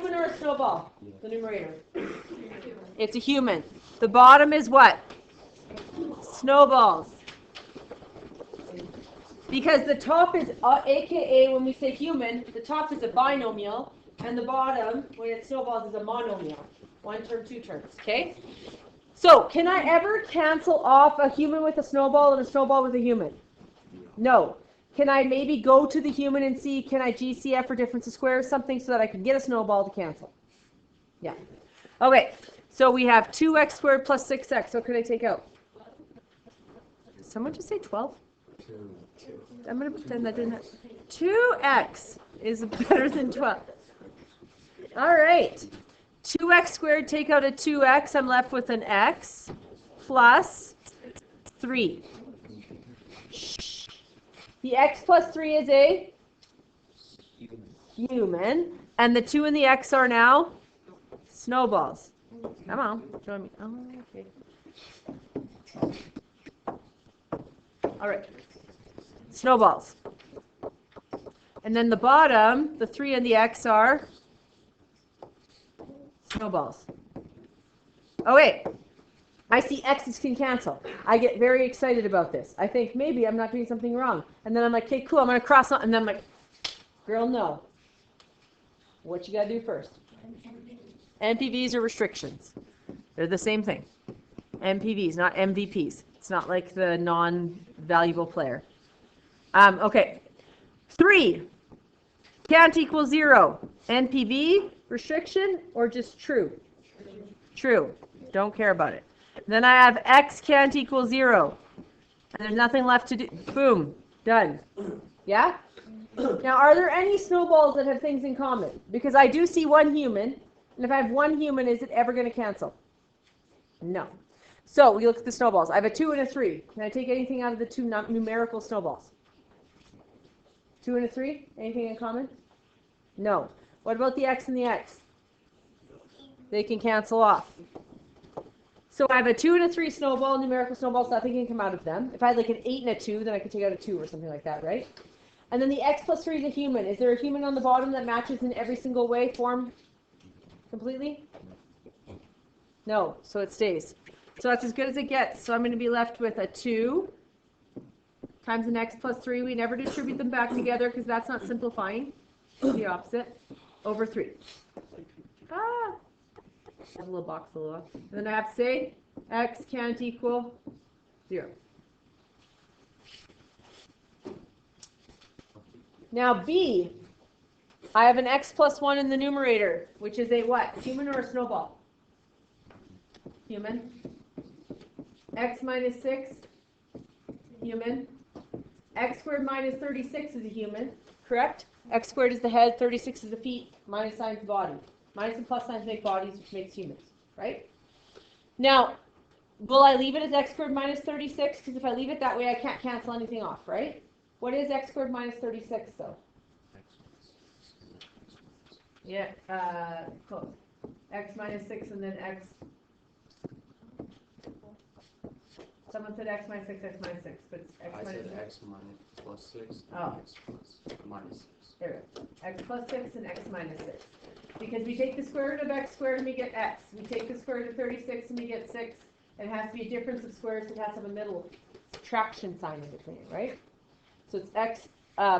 Human or a snowball? The numerator. It's a human. The bottom is what? Snowballs. Because the top is, aka when we say human, the top is a binomial, and the bottom, when it's snowballs, is a monomial. One term, two terms, okay? So, can I ever cancel off a human with a snowball and a snowball with a human? No. Can I maybe go to the human and see, can I GCF for difference of squares, something so that I can get a snowball to cancel? Yeah. Okay, so we have 2x squared plus 6x. What could I take out? Did someone just say 12? I'm going to pretend that didn't happen. 2x is better than 12. All right. 2x squared, take out a 2x. I'm left with an x plus 3. The x plus 3 is a human. And the 2 and the x are now snowballs. Come on, join me. Oh, okay. All right. Snowballs. And then the bottom, the 3 and the x are snowballs. Oh, wait. I see x's can cancel. I get very excited about this. I think maybe I'm not doing something wrong. And then I'm like, okay, cool, I'm going to cross on. And then I'm like, girl, no. What you got to do first? NPVs are restrictions. They're the same thing. NPVs, not MVPs. It's not like the non-valuable player. Okay. 3 can't equal 0. NPV, restriction, or just true? True. Don't care about it. Then I have x can't equal 0. And there's nothing left to do. Boom. Done. Yeah? Now, are there any snowballs that have things in common? Because I do see one human. And if I have one human, is it ever going to cancel? No. So we look at the snowballs. I have a 2 and a 3. Can I take anything out of the two numerical snowballs? 2 and a 3? Anything in common? No. What about the x and the x? They can cancel off. So I have a 2 and a 3 snowball, numerical snowballs, nothing can come out of them. If I had like an 8 and a 2, then I could take out a 2 or something like that, right? And then the x plus 3 is a human. Is there a human on the bottom that matches in every single way, form completely? No, so it stays. So that's as good as it gets. So I'm going to be left with a 2 times an x plus 3. We never distribute them back together because that's not simplifying. The opposite. Over 3. Ah! A little box below. And then I have to say x can't equal 0. Now B, I have an x plus 1 in the numerator, which is a what? Human or a snowball? Human. X minus 6, human. X squared minus 36 is a human, correct? X squared is the head, 36 is the feet, minus sign is the body. Minus and plus signs make bodies, which makes humans, right? Now, will I leave it as x squared minus 36? Because if I leave it that way, I can't cancel anything off, right? What is x squared minus 36, though? Yeah, close. X minus 6 and then x. Someone said x minus 6, x minus 6, but it's x I minus said 6. x minus plus 6, Oh. x plus minus 6. There we go. X plus 6 and x minus 6. Because we take the square root of x squared and we get x. We take the square root of 36 and we get 6. It has to be a difference of squares, so it has to have a middle subtraction sign in between it, right? So it's x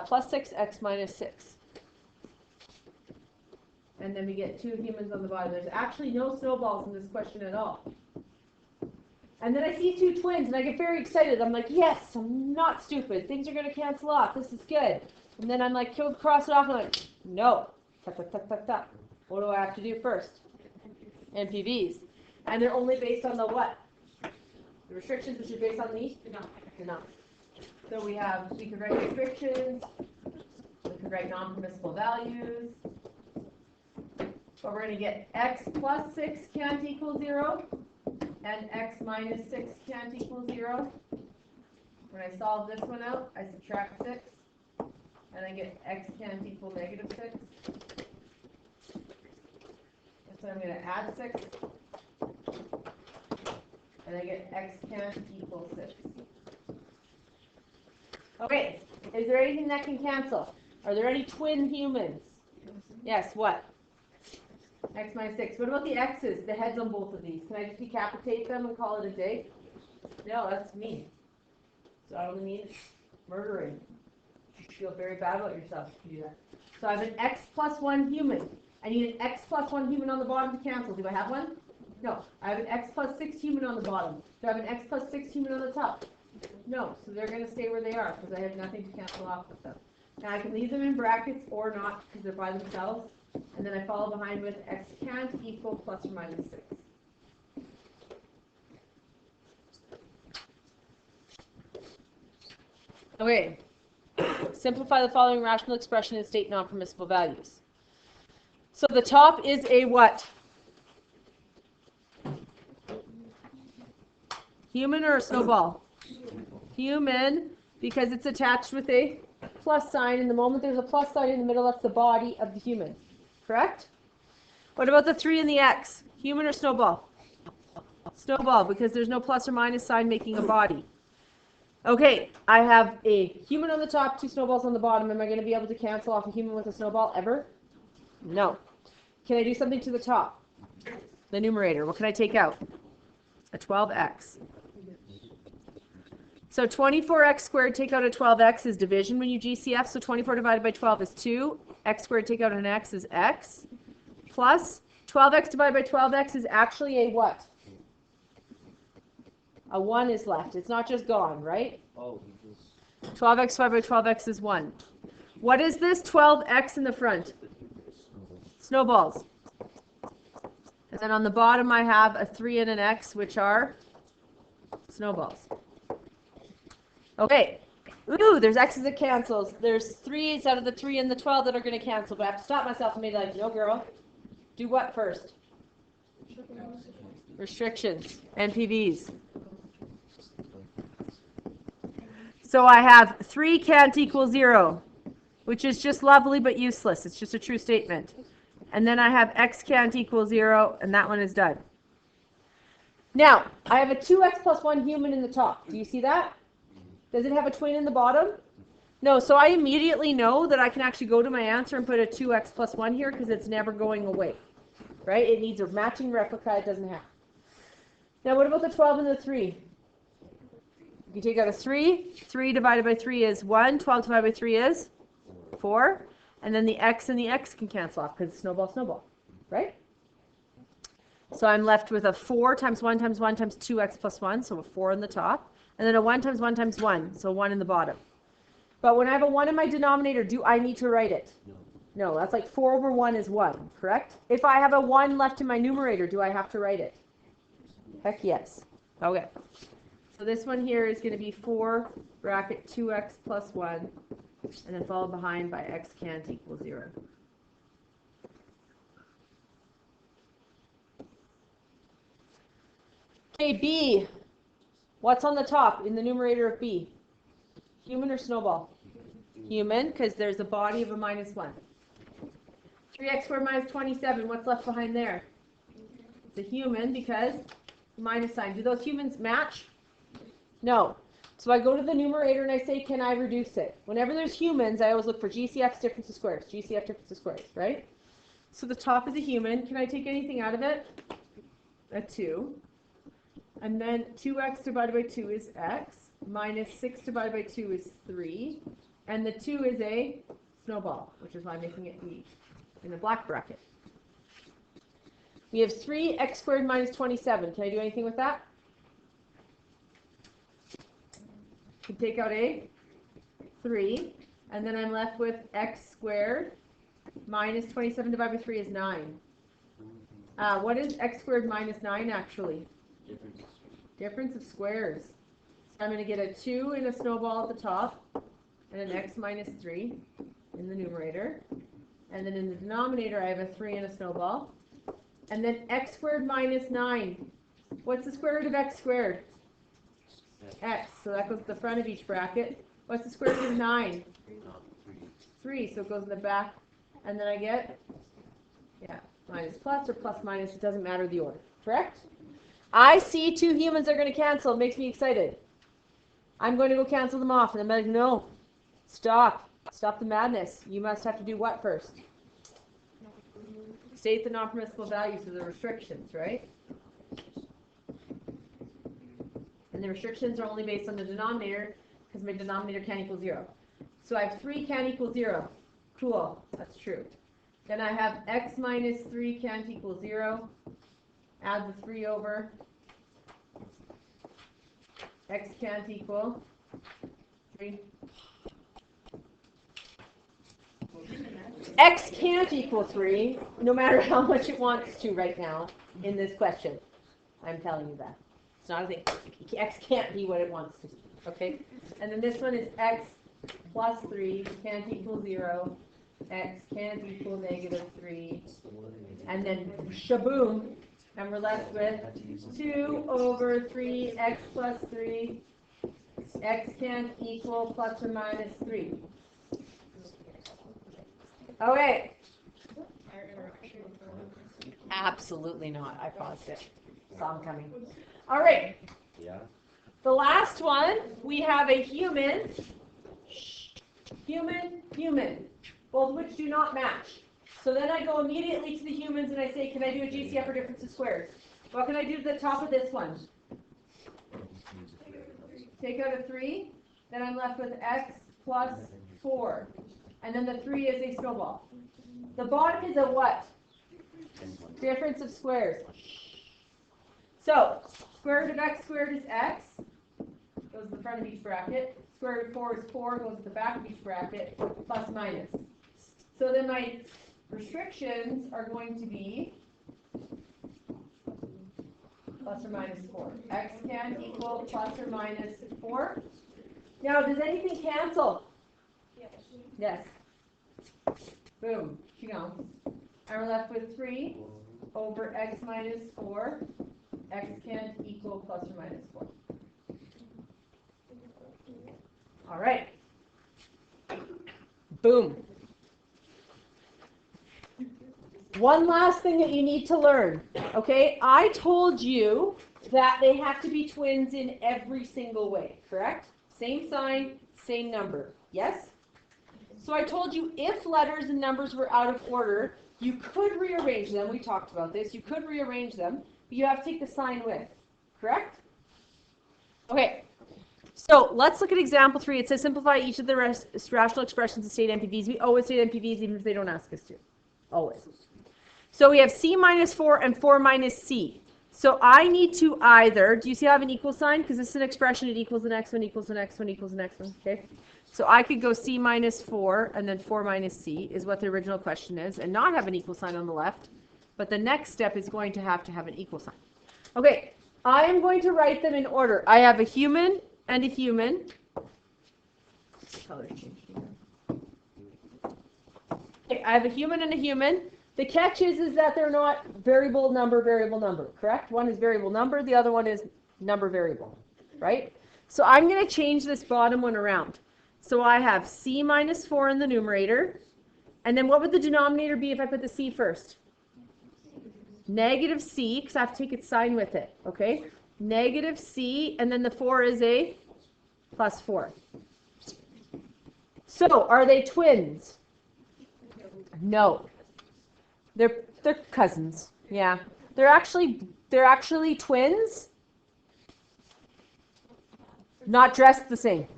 plus 6, x minus 6. And then we get 2 humans on the bottom. There's actually no snowballs in this question at all. And then I see 2 twins, and I get very excited. I'm like, yes, I'm not stupid. Things are going to cancel off. This is good. And then I'm like, cross it off, and I'm like, no. What do I have to do first? NPVs. And they're only based on the what? The restrictions, which are based on the denom. So we could write restrictions. We could write non-permissible values. But we're going to get x plus 6 can't equal 0. And x minus 6 can't equal 0. When I solve this one out, I subtract 6. And I get x can't equal negative 6. So I'm going to add 6. And I get x can't equal 6. Okay, is there anything that can cancel? Are there any twin humans? Yes, what? X minus 6. What about the x's, the heads on both of these? Can I just decapitate them and call it a day? No, that's mean. So I only mean murdering. You should feel very bad about yourself if you do that. So I have an x plus 1 human. I need an x plus 1 human on the bottom to cancel. Do I have one? No. I have an x plus 6 human on the bottom. Do I have an x plus 6 human on the top? No. So they're going to stay where they are because I have nothing to cancel off with them. Now I can leave them in brackets or not because they're by themselves. And then I follow behind with x can't equal plus or minus 6. Okay. Simplify the following rational expression and state non-permissible values. So the top is a what? Human or a snowball? Human, because it's attached with a plus sign. And the moment there's a plus sign in the middle, that's the body of the human. Correct? What about the 3 and the x? Human or snowball? Snowball, because there's no plus or minus sign making a body. Okay, I have a human on the top, 2 snowballs on the bottom. Am I going to be able to cancel off a human with a snowball ever? No. Can I do something to the top? The numerator. What can I take out? A 12x. So 24x squared take out a 12x is division when you GCF. So 24 divided by 12 is 2. X squared take out an x is x. Plus 12x divided by 12x is actually a what? A 1 is left. It's not just gone, right? 12x divided by 12x is 1. What is this 12x in the front? Snowballs. And then on the bottom I have a 3 and an x, which are snowballs. Okay. Ooh, there's x's that cancels. There's 3's out of the 3 and the 12 that are going to cancel. But I have to stop myself and be like, no, girl. Do what first? Restrictions. NPVs. So I have 3 can't equal 0, which is just lovely but useless. It's just a true statement. And then I have x can't equal 0, and that one is done. Now, I have a 2x plus 1 human in the top. Do you see that? Does it have a twin in the bottom? No, so I immediately know that I can actually go to my answer and put a 2x plus 1 here because it's never going away. Right? It needs a matching replica. It doesn't have. Now, what about the 12 and the 3? You take out a 3. 3 divided by 3 is 1. 12 divided by 3 is 4. And then the x and the x can cancel off because it's snowball, snowball. Right? So I'm left with a 4 times 1 times 1 times 2x plus 1. So a 4 in the top. And then a 1 times 1 times 1. So 1 in the bottom. But when I have a 1 in my denominator, do I need to write it? No, that's like 4 over 1 is 1, correct? If I have a 1 left in my numerator, do I have to write it? Heck yes. Okay. So this one here is going to be 4 bracket 2x plus 1, and then followed behind by x can't equal 0. Okay, B. What's on the top in the numerator of B? Human or snowball? Human, because there's a body of a minus 1. 3x squared minus 27, what's left behind there? It's a human because minus sign. Do those humans match? No. So I go to the numerator and I say, can I reduce it? Whenever there's humans, I always look for GCF's difference of squares. GCF difference of squares, right? So the top is a human. Can I take anything out of it? A 2. And then 2x divided by 2 is x. Minus 6 divided by 2 is 3. And the 2 is a snowball, which is why I'm making it E in the black bracket. We have 3x squared minus 27. Can I do anything with that? I can take out a 3. And then I'm left with x squared minus 27 divided by 3 is 9. What is x squared minus 9 actually? Difference of squares. So I'm going to get a 2 in a snowball at the top, and an x minus 3 in the numerator. And then in the denominator, I have a 3 and a snowball. And then x squared minus 9. What's the square root of x squared? X. So that goes to the front of each bracket. What's the square root of 9? 3. So it goes in the back. And then I get, minus plus or plus minus. It doesn't matter the order. Correct? I see 2 humans are going to cancel. It makes me excited. I'm going to go cancel them off. And I'm like, no. Stop. Stop the madness. You must have to do what first? State the non-permissible values of the restrictions, right? And the restrictions are only based on the denominator, because my denominator can't equal 0. So I have 3 can't equal 0. Cool, that's true. Then I have x minus 3 can't equal 0. Add the 3 over. X can't equal 3. X can't equal 3, no matter how much it wants to right now in this question. I'm telling you that. It's not a thing. X can't be what it wants to be, okay? And then this one is x plus 3 can't equal 0. X can't equal negative 3. And then shaboom, and we're left with 2 over 3x plus 3. X can't equal plus or minus 3. Okay. Absolutely not. I paused it. Saw him coming. All right. Yeah. The last one, we have a human, both of which do not match. So then I go immediately to the humans and I say, can I do a GCF for difference of squares? What can I do to the top of this one? Take out a 3, then I'm left with x plus 4. And then the 3 is a snowball. The bottom is a what? Difference of squares. So, square root of x squared is x. Goes to the front of each bracket. Square root of 4 is 4. Goes to the back of each bracket. Plus minus. So then my restrictions are going to be plus or minus 4. X can equal plus or minus 4. Now, does anything cancel? Yes. Boom. She goes. And we're left with 3 over x minus 4. X can't equal plus or minus 4. All right. Boom. One last thing that you need to learn. Okay, I told you that they have to be twins in every single way, correct? Same sign, same number. Yes? So I told you if letters and numbers were out of order, you could rearrange them. We talked about this. You could rearrange them, but you have to take the sign with. Correct? Okay. So let's look at example 3. It says simplify each of the rational expressions to state NPVs. We always state NPVs even if they don't ask us to. Always. So we have c minus 4 and 4 minus c. So I need to either, do you see I have an equal sign? Because this is an expression, it equals the next one, equals the next one, equals the next one. Okay? So I could go c minus 4 and then 4 minus c is what the original question is, and not have an equal sign on the left. But the next step is going to have an equal sign. Okay, I am going to write them in order. I have a human and a human. Colors changed. Okay, I have a human and a human. The catch is that they're not variable, number, correct? One is variable number, the other one is number variable, right? So I'm going to change this bottom one around. So I have c minus 4 in the numerator. And then what would the denominator be if I put the c first? Negative c, because I have to take its sign with it, okay? Negative c, and then the 4 is a plus 4. So are they twins? No. They're cousins. Yeah. They're actually twins. Not dressed the same.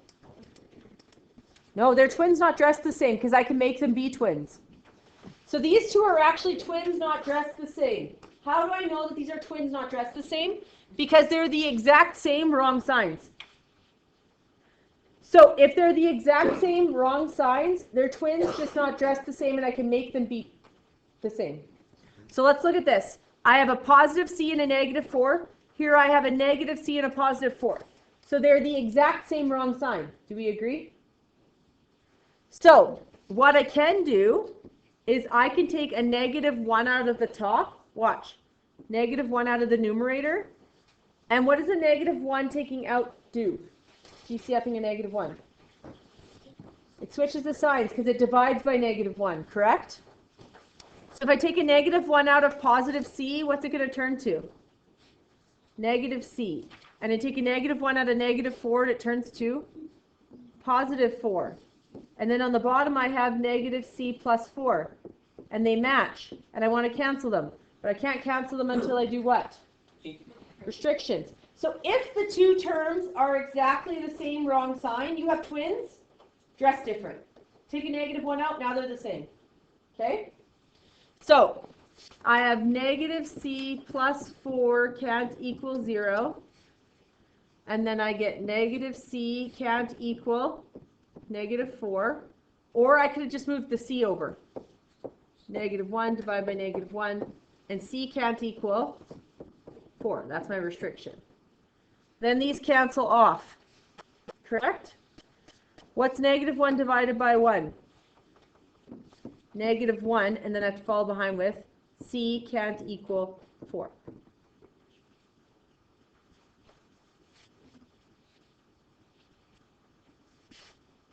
No, they're twins not dressed the same because I can make them be twins. So these two are actually twins not dressed the same. How do I know that these are twins not dressed the same? Because they're the exact same wrong signs. So if they're the exact same wrong signs, they're twins just not dressed the same, and I can make them be the same. So let's look at this. I have a positive c and a negative 4. Here I have a negative c and a positive 4. So they're the exact same wrong sign. Do we agree? So what I can do is I can take a negative 1 out of the top. Watch. Negative 1 out of the numerator. And what does a negative 1 taking out do? GCFing a negative 1. It switches the signs because it divides by negative 1, correct? So if I take a negative 1 out of positive c, what's it going to turn to? Negative c. And I take a negative 1 out of negative 4, and it turns to positive 4. And then on the bottom, I have negative c plus 4. and they match, and I want to cancel them. But I can't cancel them until I do what? Restrictions. So if the two terms are exactly the same wrong sign, you have twins, dress different. Take a negative one out, now they're the same. Okay? So I have negative c plus 4 can't equal 0. And then I get negative c can't equal negative 4. Or I could have just moved the c over. Negative 1 divided by negative 1. And c can't equal 4. That's my restriction. Then these cancel off. Correct? What's negative 1 divided by 1? Negative 1, and then I have to follow behind with c can't equal 4.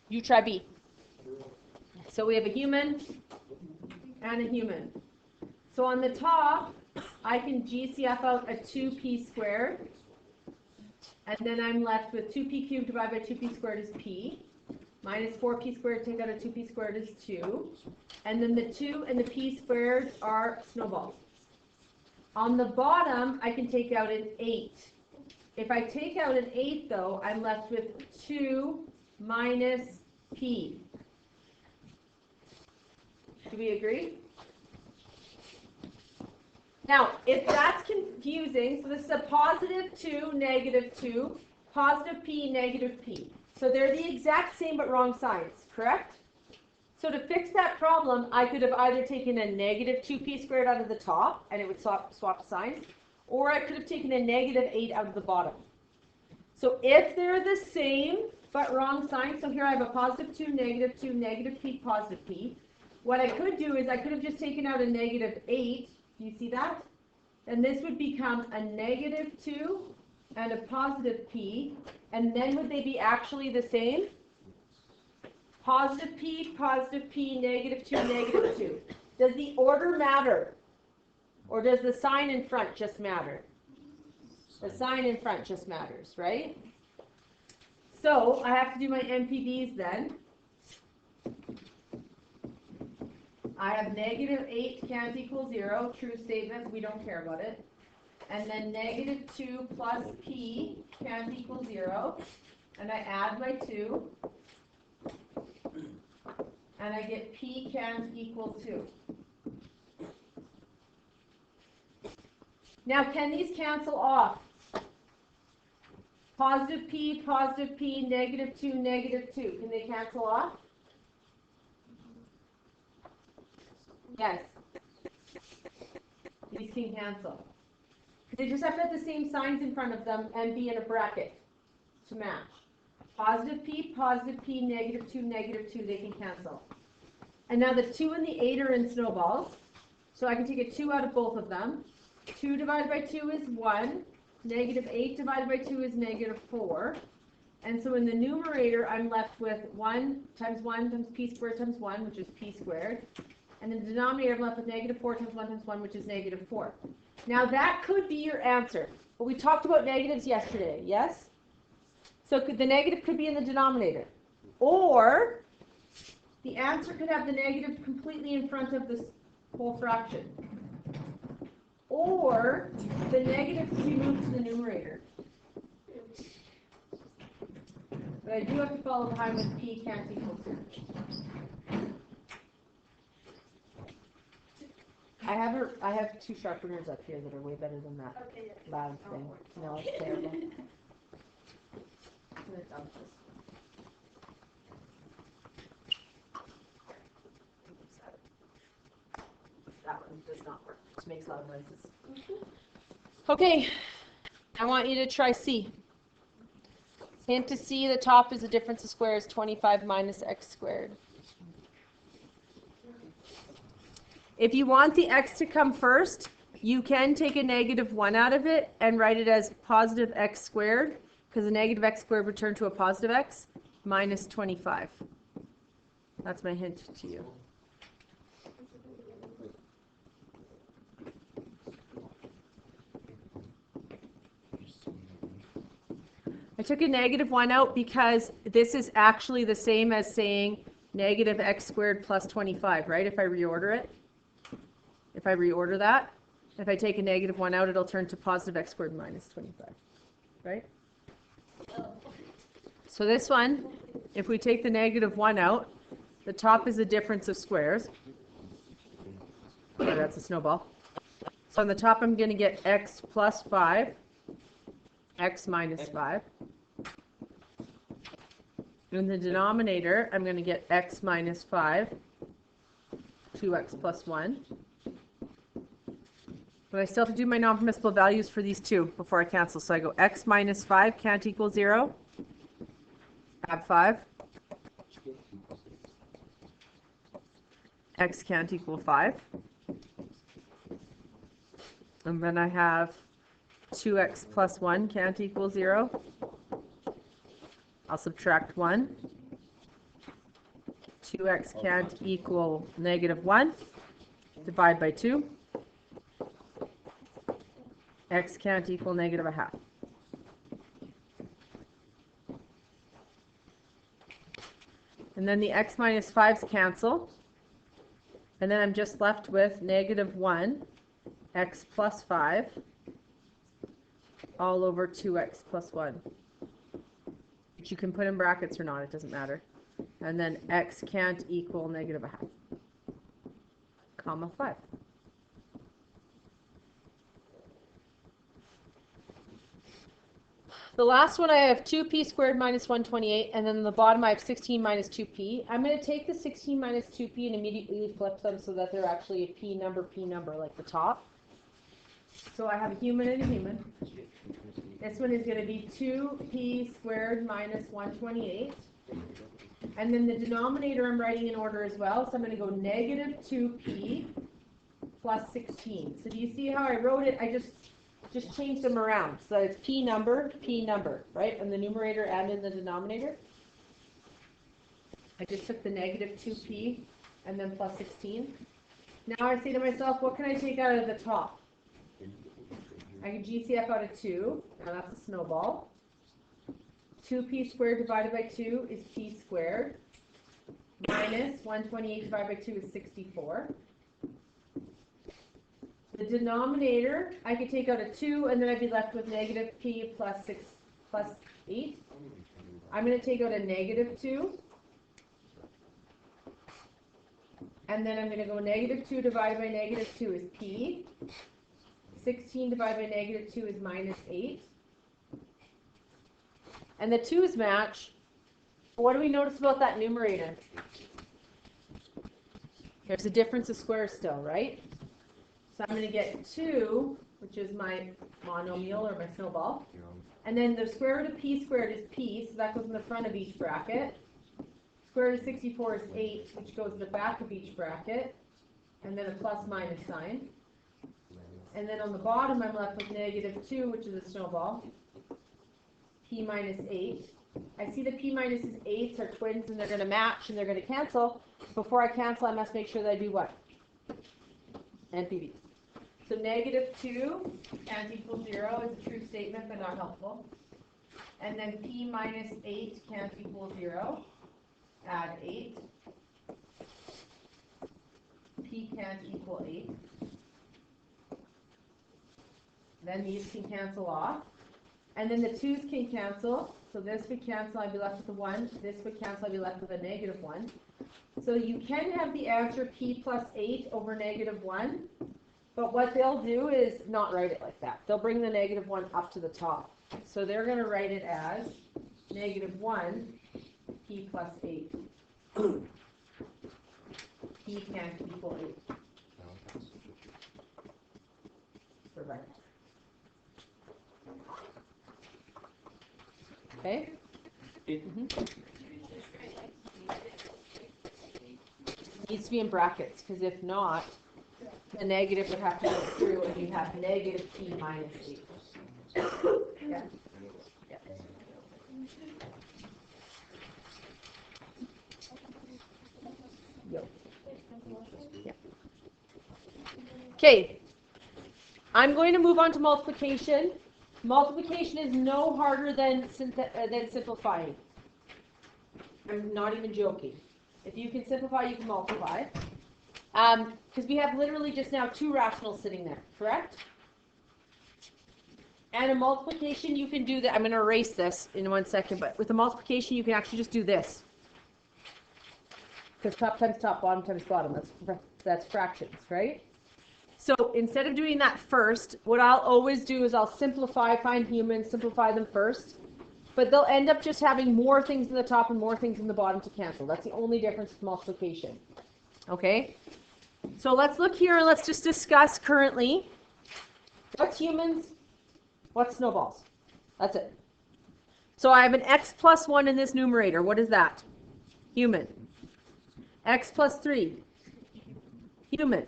You try B. So we have a human and a human. So on the top, I can GCF out a 2p squared. And then I'm left with 2p cubed divided by 2p squared is p. Minus 4p squared, take out a 2p squared is 2. And then the 2 and the p squared are snowballs. On the bottom, I can take out an 8. If I take out an 8, though, I'm left with 2 minus p. Do we agree? Now, if that's confusing, so this is a positive 2, negative 2, positive p, negative p. So they're the exact same but wrong signs, correct? So to fix that problem, I could have either taken a negative 2p squared out of the top, and it would swap signs, or I could have taken a negative 8 out of the bottom. So if they're the same but wrong signs, so here I have a positive 2, negative p, positive p. What I could do is I could have just taken out a negative 8. Do you see that? And this would become a negative 2 and a positive p. And then would they be actually the same? Positive p, negative 2, negative 2. Does the order matter? Or does the sign in front just matter? The sign in front just matters, right? So I have to do my MPDs then. I have negative 8 can't equal 0, true statement, we don't care about it. And then negative 2 plus p can't equal 0. And I add my 2. And I get p can't equal 2. Now can these cancel off? Positive p, negative 2, negative 2. Can they cancel off? Yes. These can cancel. They just have to have the same signs in front of them and be in a bracket to match. Positive p, negative 2, negative 2, they can cancel. And now the 2 and the 8 are in snowballs. So I can take a 2 out of both of them. 2 divided by 2 is 1. Negative 8 divided by 2 is negative 4. And so in the numerator, I'm left with 1 times p squared times 1, which is p squared. And in the denominator, I'm left with negative 4 times 1, which is negative 4. Now that could be your answer. But we talked about negatives yesterday, yes? So the negative could be in the denominator. Or the answer could have the negative completely in front of this whole fraction. Or the negative could be moved to the numerator. But I do have to follow behind with p can't equal 2. I have 2 sharpeners up here that are way better than that loud thing. No, it's terrible. That one does not work. It makes loud noises. Okay, I want you to try C. Hint to C, the top is the difference of squares, 25 minus x squared. If you want the x to come first, you can take a negative 1 out of it and write it as positive x squared, because a negative x squared would turn to a positive x, minus 25. That's my hint to you. I took a negative 1 out because this is actually the same as saying negative x squared plus 25, right, if I reorder it? if I reorder that, if I take a negative 1 out, it'll turn to positive x squared minus 25, right? So this one, if we take the negative 1 out, the top is the difference of squares. Oh, that's a snowball. So on the top, I'm going to get x plus 5, x minus 5. In the denominator, I'm going to get x minus 5, 2x plus 1. But I still have to do my non-permissible values for these two before I cancel. So I go x minus 5 can't equal 0. Add 5. X can't equal 5. And then I have 2x plus 1 can't equal 0. I'll subtract 1. 2x can't equal negative 1. Divide by 2. X can't equal negative 1/2. And then the x minus 5's cancel. And then I'm just left with negative 1, x plus 5, all over 2x plus 1. Which you can put in brackets or not, it doesn't matter. And then x can't equal negative 1/2, comma 5. The last one I have 2p squared minus 128, and then in the bottom I have 16 minus 2p. I'm going to take the 16 minus 2p and immediately flip them so that they're actually a p number like the top. So I have a human and a human. This one is going to be 2p squared minus 128. And then the denominator I'm writing in order as well, so I'm going to go negative 2p plus 16. So do you see how I wrote it? I just changed them around. So it's p number, right? In the numerator and in the denominator. I just took the negative 2p and then plus 16. Now I say to myself, what can I take out of the top? I can GCF out of 2. Now that's a snowball. 2p squared divided by 2 is p squared. Minus 128 divided by 2 is 64. The denominator, I could take out a 2, and then I'd be left with negative p plus 6 plus 8. I'm going to take out a negative 2. And then I'm going to go negative 2 divided by negative 2 is p. 16 divided by negative 2 is minus 8. And the 2's match. What do we notice about that numerator? There's a difference of squares still, right? So I'm going to get 2, which is my monomial or my snowball. And then the square root of p squared is p, so that goes in the front of each bracket. Square root of 64 is 8, which goes in the back of each bracket. And then a plus minus sign. And then on the bottom, I'm left with negative 2, which is a snowball. P minus 8. I see the p minuses 8s are twins, and they're going to match, and they're going to cancel. Before I cancel, I must make sure that I do what? NPV. So negative 2 can't equal 0 is a true statement, but not helpful. And then p minus 8 can't equal 0. Add 8. P can't equal 8. Then these can cancel off. And then the 2's can cancel. So this would cancel, I'd be left with a 1. This would cancel, I'd be left with a negative 1. So you can have the answer p plus 8 over negative 1. But what they'll do is not write it like that. They'll bring the negative 1 up to the top. So they're going to write it as negative 1 p plus 8. P can't equal 8. Perfect. Okay? Needs to be in brackets, because if not, the negative would have to go through and you have negative p minus 8. Yeah. Yeah. Yo. Yeah. Okay. I'm going to move on to multiplication. Multiplication is no harder than simplifying. I'm not even joking. If you can simplify, you can multiply. Because we have literally just now two rationals sitting there, correct? And a multiplication, you can do that. I'm going to erase this in 1 second, but with a multiplication, you can actually just do this. Because top times top, bottom times bottom, that's fractions, right? So instead of doing that first, what I'll always do is I'll simplify, find humans, simplify them first. But they'll end up just having more things in the top and more things in the bottom to cancel. That's the only difference with multiplication. Okay? So let's look here and let's just discuss currently what's humans, what's snowballs. That's it. So I have an x plus 1 in this numerator. What is that? Human. X plus 3. Human.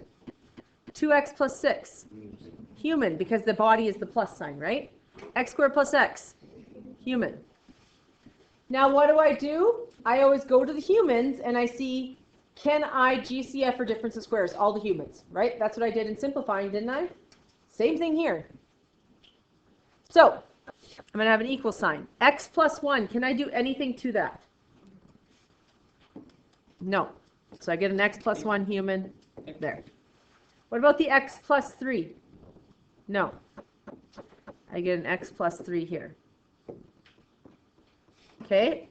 2x plus 6. Human, because the body is the plus sign, right? X squared plus x. Human. Now what do? I always go to the humans and I see, can I GCF for difference of squares? All the humans, right? That's what I did in simplifying, didn't I? Same thing here. So, I'm going to have an equal sign. X plus 1, can I do anything to that? No. So I get an x plus 1 human there. What about the x plus 3? No. I get an x plus 3 here. Okay.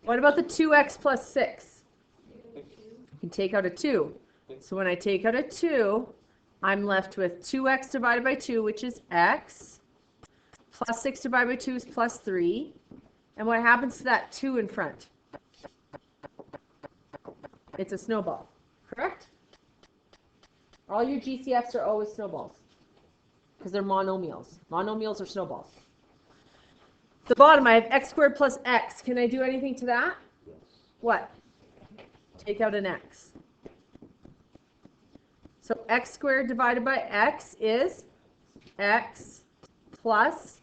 What about the 2x plus 6? I can take out a 2. So when I take out a 2, I'm left with 2x divided by 2, which is x, plus 6 divided by 2 is plus 3. And what happens to that 2 in front? It's a snowball, correct? All your GCFs are always snowballs because they're monomials. Monomials are snowballs. The bottom, I have x squared plus x. Can I do anything to that? Yes. What? Take out an x. So x squared divided by x is x plus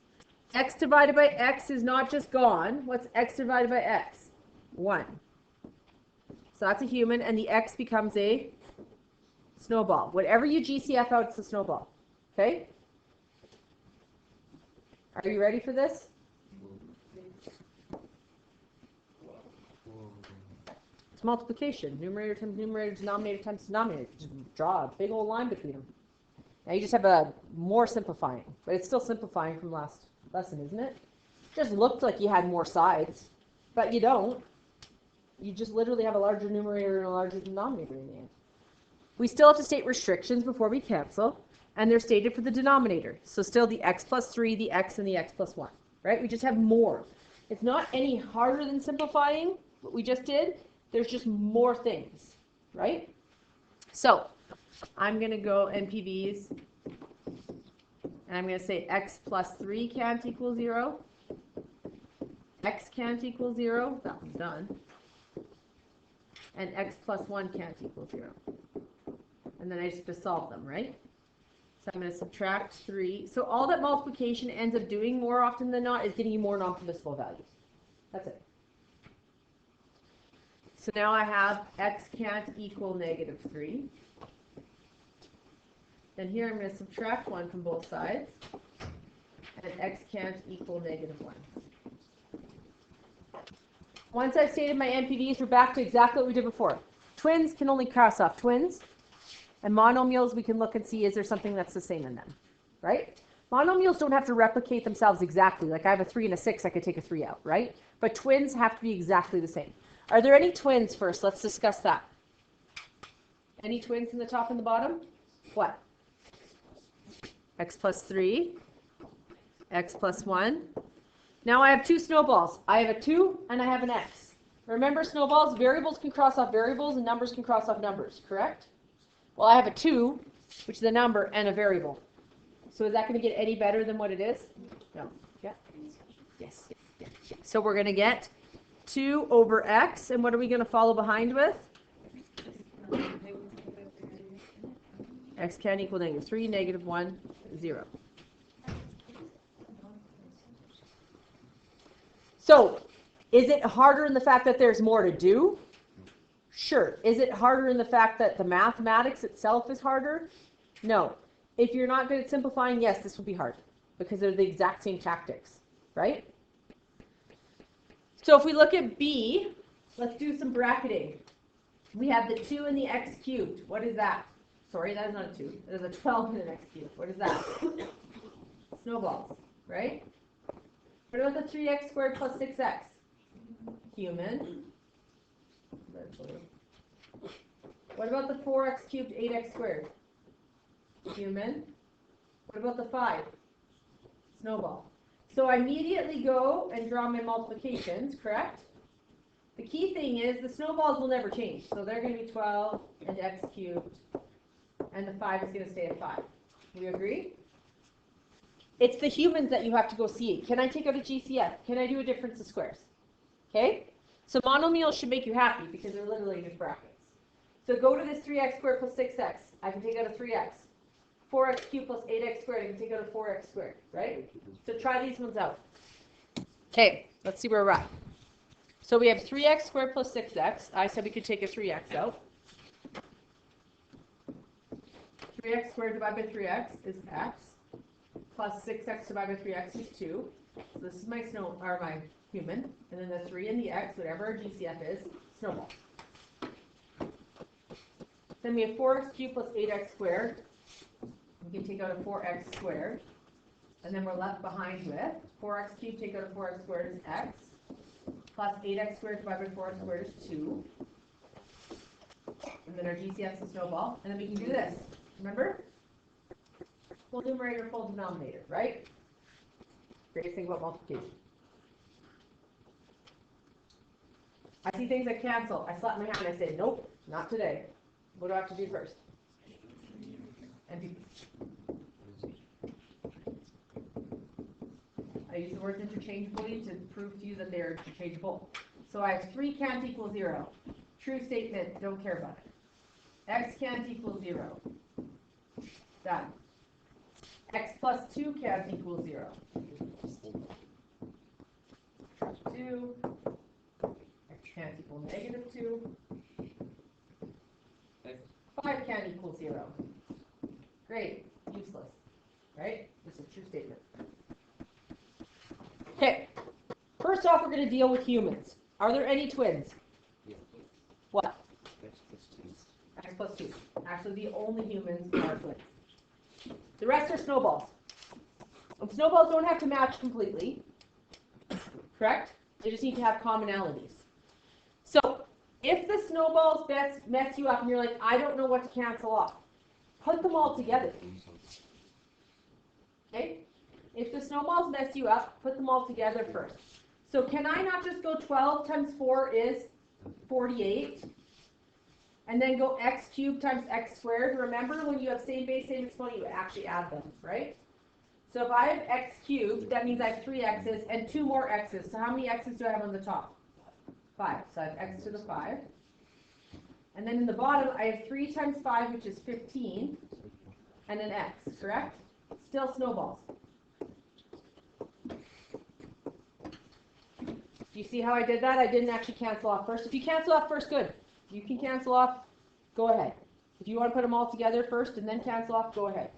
x divided by x is not just gone. What's x divided by x? 1. So that's a human, and the x becomes a snowball. Whatever you GCF out, it's a snowball. Okay? Are you ready for this? It's multiplication. Numerator times numerator, denominator times denominator. Just draw a big old line between them. Now you just have a more simplifying, but it's still simplifying from last lesson, isn't it? Just looked like you had more sides, but you don't. You just literally have a larger numerator and a larger denominator in the end. We still have to state restrictions before we cancel, and they're stated for the denominator. So still the x plus 3, the x, and the x plus 1, right? We just have more. It's not any harder than simplifying what we just did. There's just more things, right? So I'm going to go NPVs, and I'm going to say x plus 3 can't equal 0. X can't equal 0. That one's done. And x plus 1 can't equal 0. And then I just have to solve them, right? So I'm going to subtract 3. So all that multiplication ends up doing more often than not is getting you more non-permissible values. That's it. So now I have x can't equal negative 3. Then here I'm going to subtract 1 from both sides. And x can't equal negative 1. Once I've stated my NPVs, we're back to exactly what we did before. Twins can only cross off twins. And monomials, we can look and see, is there something that's the same in them, right? Monomials don't have to replicate themselves exactly. Like I have a 3 and a 6, I could take a 3 out, right? But twins have to be exactly the same. Are there any twins first? Let's discuss that. Any twins in the top and the bottom? What? X plus 3, x plus 1. Now I have 2 snowballs. I have a 2 and I have an x. Remember, snowballs, variables can cross off variables and numbers can cross off numbers, correct? Well, I have a 2, which is a number, and a variable. So is that going to get any better than what it is? No. Yeah? Yes. So we're going to get 2 over x, and what are we going to follow behind with? X can't equal negative 3, negative 1, 0. So, is it harder in the fact that there's more to do? Sure. Is it harder in the fact that the mathematics itself is harder? No. If you're not good at simplifying, yes, this will be hard because they're the exact same tactics, right? So if we look at B, let's do some bracketing. We have the 2 and the x cubed. What is that? Sorry, that is not a 2. That is a 12 and an x cubed. What is that? Snowballs, right? What about the 3x squared plus 6x? Human. What about the 4x cubed, 8x squared? Human. What about the 5? Snowball. So I immediately go and draw my multiplications, correct? The key thing is the snowballs will never change. So they're going to be 12 and x cubed, and the 5 is going to stay at 5. We agree? It's the humans that you have to go see. Can I take out a GCF? Can I do a difference of squares? Okay? So monomials should make you happy because they're literally just brackets. So go to this 3x squared plus 6x. I can take out a 3x. 4x cubed plus 8x squared. I can take out a 4x squared, right? So try these ones out. Okay, let's see where we're at. So we have 3x squared plus 6x. I said we could take a 3x out. 3x squared divided by 3x is x. Plus 6x divided by 3x is 2. So this is my my human. And then the 3 and the x, whatever our GCF is, snowball. Then we have 4x cubed plus 8x squared. We can take out a 4x squared. And then we're left behind with 4x cubed, take out a 4x squared is x. Plus 8x squared divided by 4x squared is 2. And then our GCF is a snowball. And then we can do this. Remember? Full numerator, full denominator, right? Great thing about multiplication. I see things that cancel. I slap my hand and I say, nope, not today. What do I have to do first? NP. I use the words interchangeably to prove to you that they're interchangeable. So I have 3 can't equal 0. True statement, don't care about it. X can't equal 0. Done. X plus 2 can't equal 0. 2. X can't equal negative 2. 5 can't equal 0. Great. Useless. Right? This is a true statement. Okay. First off, we're going to deal with humans. Are there any twins? Yeah. What? X plus 2. X plus 2. Actually, the only humans are twins. The rest are snowballs. And snowballs don't have to match completely. Correct? They just need to have commonalities. So, if the snowballs mess you up and you're like, I don't know what to cancel off, put them all together. Okay? If the snowballs mess you up, put them all together first. So can I not just go 12 times 4 is 48? And then go x cubed times x squared. Remember, when you have same base, same exponent, you actually add them, right? So if I have x cubed, that means I have 3 x's and 2 more x's. So how many x's do I have on the top? 5. So I have x to the 5. And then in the bottom, I have 3 times 5, which is 15, and an x, correct? Still snowballs. Do you see how I did that? I didn't actually cancel off first. If you cancel off first, good. You can cancel off, go ahead. If you want to put them all together first and then cancel off, go ahead.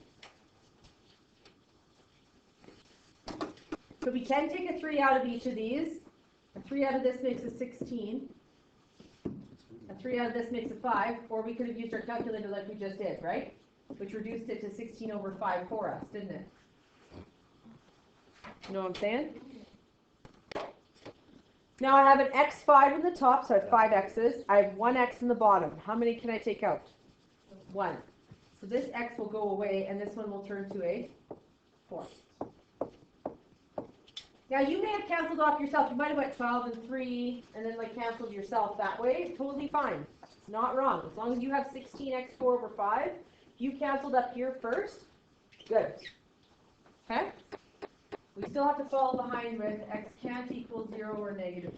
So we can take a 3 out of each of these. A 3 out of this makes a 16. A 3 out of this makes a 5. Or we could have used our calculator like we just did, right? Which reduced it to 16 over 5 for us, didn't it? You know what I'm saying? Now I have an x5 in the top, so I have 5 x's. I have 1 x in the bottom. How many can I take out? 1. So this x will go away, and this one will turn to a 4. Now you may have canceled off yourself. You might have went 12 and 3, and then like canceled yourself that way. Totally fine. It's not wrong. As long as you have 16x4 over 5, you canceled up here first. Good. Okay? We still have to fall behind with x can't equal 0 or negative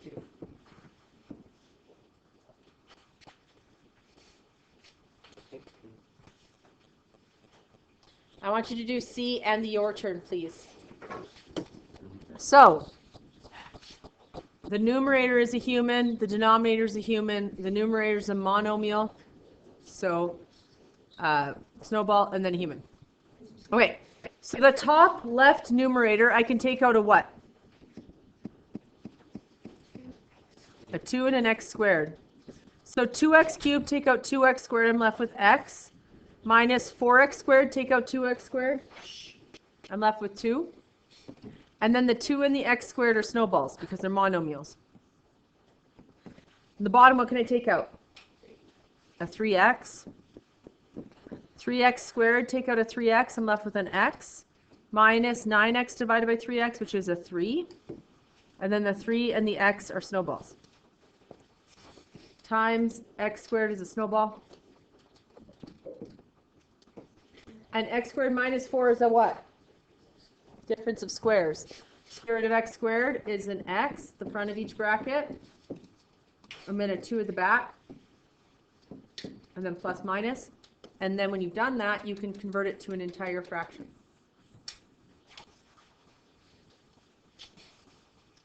2. I want you to do C and the your turn, please. So, the numerator is a human, the denominator is a human, the numerator is a monomial, so snowball, and then a human. Okay, so the top left numerator, I can take out a what? A 2 and an x squared. So 2x cubed, take out 2x squared, I'm left with x. Minus 4x squared, take out 2x squared. I'm left with 2. And then the 2 and the x squared are snowballs because they're monomials. In the bottom, what can I take out? A 3x. 3x squared, take out a 3x, I'm left with an x. Minus 9x divided by 3x, which is a 3. And then the 3 and the x are snowballs. Times x squared is a snowball. And x squared minus 4 is a what? Difference of squares. Square root of x squared is an x, the front of each bracket. I'm going to 2 at the back. And then plus minus. And then when you've done that, you can convert it to an entire fraction.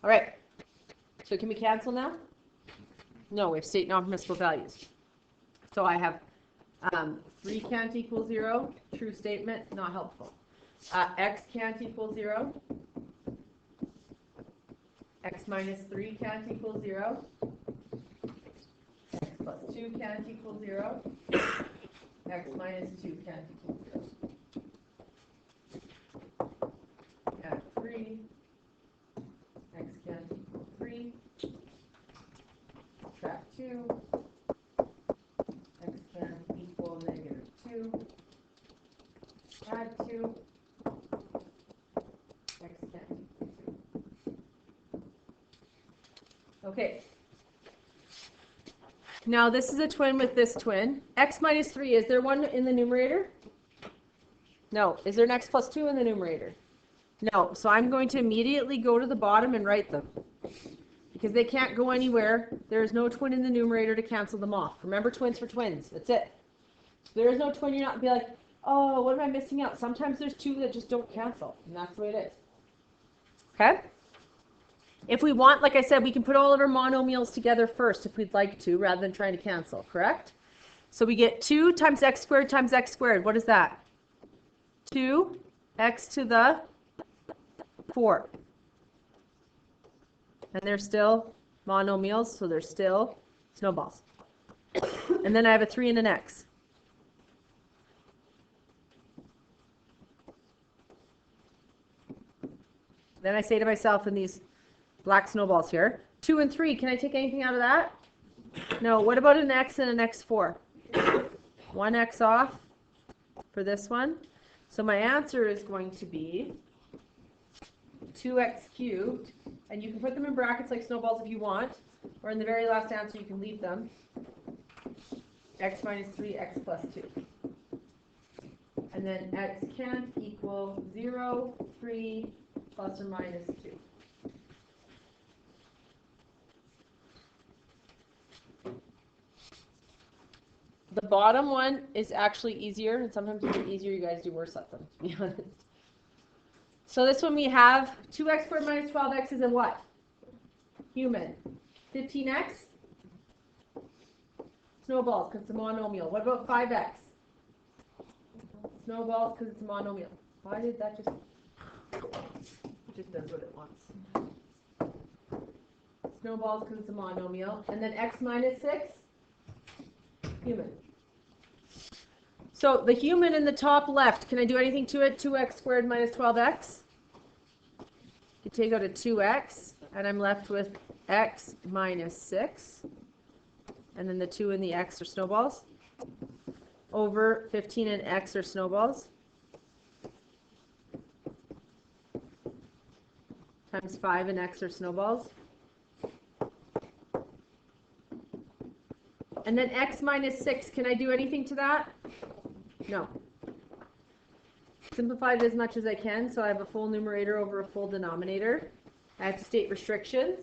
All right. So can we cancel now? No, we have state non-permissible values. So I have 3 can't equal 0, true statement, not helpful. X can't equal 0. X minus 3 can't equal 0. X plus 2 can't equal 0. X minus 2 can't equal 0. Add 3. X can't equal 3. Subtract 2. X can't equal negative 2. Add 2. X can't equal 2. Okay. Now this is a twin with this twin. X minus 3, is there one in the numerator? No. Is there an x plus 2 in the numerator? No. So I'm going to immediately go to the bottom and write them. Because they can't go anywhere. There is no twin in the numerator to cancel them off. Remember, twins for twins. That's it. If there is no twin, you're not be like, oh, what am I missing out? Sometimes there's two that just don't cancel. And that's the way it is. Okay? If we want, like I said, we can put all of our monomials together first if we'd like to, rather than trying to cancel, correct? So we get 2 times x squared times x squared. What is that? 2x to the 4. And they're still monomials, so they're still snowballs. And then I have a 3 and an x. Then I say to myself in these black snowballs here, 2 and 3, can I take anything out of that? No. What about an x and an x4? 1x off for this one. So my answer is going to be 2x cubed, and you can put them in brackets like snowballs if you want, or in the very last answer you can leave them. X minus 3, x plus 2. And then x can't equal 0, 3, plus or minus 2. The bottom one is actually easier, and sometimes it's easier, you guys do worse at them, to be honest. So this one we have 2x squared minus 12x is a what? Human. 15x? Snowballs, because it's a monomial. What about 5x? Snowballs, because it's a monomial. Why did that just... It just does what it wants. Snowballs, because it's a monomial. And then x minus 6? Human. So the human in the top left, can I do anything to it? 2x squared minus 12x. You take out a 2x, and I'm left with x minus 6. And then the 2 and the x are snowballs. Over 15 and x are snowballs. Times 5 and x are snowballs. And then x minus 6, can I do anything to that? No. Simplified as much as I can, so I have a full numerator over a full denominator. I have to state restrictions.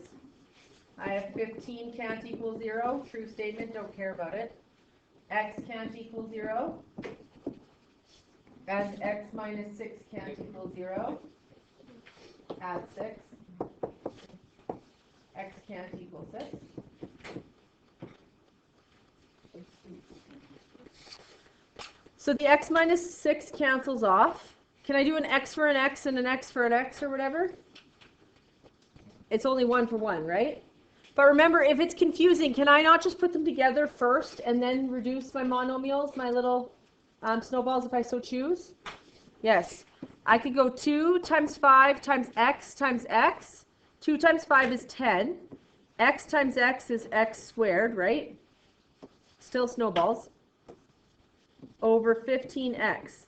I have 15 can't equal 0. True statement, don't care about it. X can't equal 0. And x minus 6 can't equal 0. Add 6. X can't equal 6. So the x minus 6 cancels off. Can I do an x for an x and an x for an x or whatever? It's only 1 for 1, right? But remember, if it's confusing, can I not just put them together first and then reduce my monomials, my little snowballs, if I so choose? Yes. I could go 2 times 5 times x times x. 2 times 5 is 10. X times x is x squared, right? Still snowballs. Over 15x.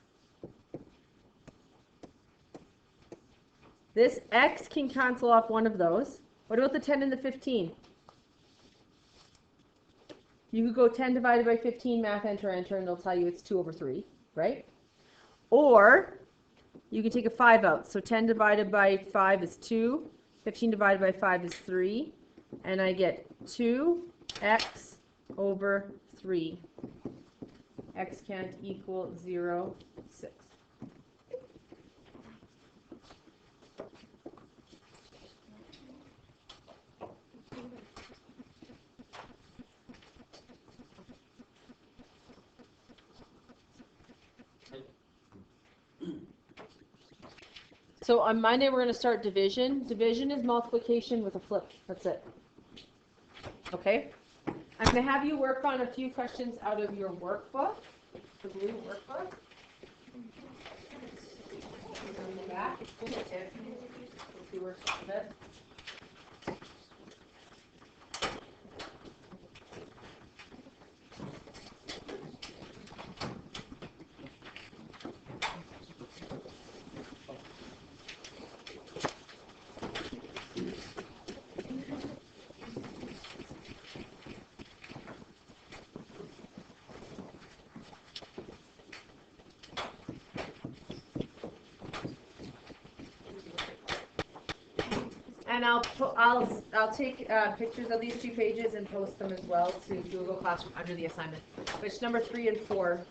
This x can cancel off one of those. What about the 10 and the 15? You could go 10 divided by 15, math, enter, enter, and it'll tell you it's 2 over 3, right? Or you can take a 5 out. So 10 divided by 5 is 2. 15 divided by 5 is 3. And I get 2x over 3. X can't equal 0, 6. So on Monday, we're going to start division. Division is multiplication with a flip. That's it. Okay? I'm going to have you work on a few questions out of your workbook, the blue workbook. On the back. If you work on it. And I'll take pictures of these 2 pages and post them as well to Google Classroom under the assignment. Which number 3 and 4